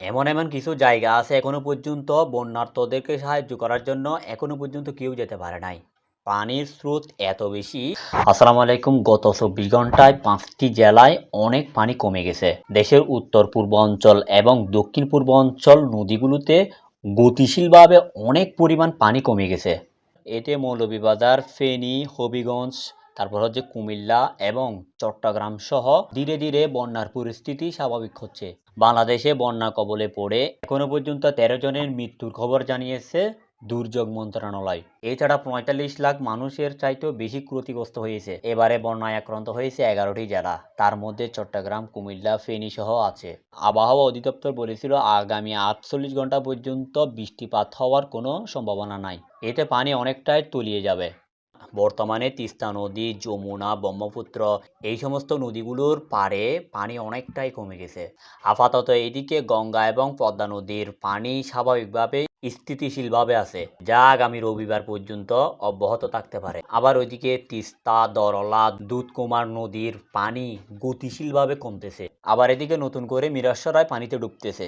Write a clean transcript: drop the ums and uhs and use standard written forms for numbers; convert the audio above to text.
এমন এমন কিছু জায়গা আছে এখনো পর্যন্ত বন্যার্তদেরকে সাহায্য করার জন্য এখনো পর্যন্ত কেউ যেতে পারে নাই। পানির স্রোত এত বেশি। আসসালামু আলাইকুম। গত 24 ঘন্টায় 5টি জেলায় অনেক পানি কমে গেছে। দেশের উত্তর পূর্ব অঞ্চল এবং দক্ষিণ পূর্ব অঞ্চল নদীগুলোতে গতিশীলভাবে অনেক পরিমাণ পানি কমে গেছে। এতে মৌলভীবাজার, ফেনী, হবিগঞ্জ, তারপর হচ্ছে কুমিল্লা এবং চট্টগ্রাম সহ ধীরে ধীরে বন্যার পরিস্থিতি স্বাভাবিক হচ্ছে। বাংলাদেশে বন্যা কবলে পড়ে এখনো পর্যন্ত 13 জনের মৃত্যুর খবর জানিয়েছে দুর্যোগ মন্ত্রণালয়। এছাড়া 45 লাখ মানুষের চাইতেও বেশি ক্ষতিগ্রস্ত হয়েছে। এবারে বন্যায় আক্রান্ত হয়েছে 11টি জেলা, তার মধ্যে চট্টগ্রাম, কুমিল্লা, ফেনী সহ আছে। আবহাওয়া অধিদপ্তর বলেছিল আগামী 48 ঘন্টা পর্যন্ত বৃষ্টিপাত হওয়ার কোনো সম্ভাবনা নাই। এতে পানি অনেকটাই তলিয়ে যাবে। বর্তমানে তিস্তা নদী, যমুনা, ব্রহ্মপুত্র এই সমস্ত নদীগুলোর পাড়ে পানি অনেকটাই কমে গেছে। আপাতত এদিকে গঙ্গা এবং পদ্মা নদীর পানি স্বাভাবিকভাবে স্থিতিশীলভাবে আছে, যা আগামী রবিবার পর্যন্ত অব্যাহত থাকতে পারে। আবার ওইদিকে তিস্তা, দরলা, দুধকুমার নদীর পানি গতিশীলভাবে কমতেছে। আবার এদিকে নতুন করে মিরাসরায় পানিতে ডুবতেছে।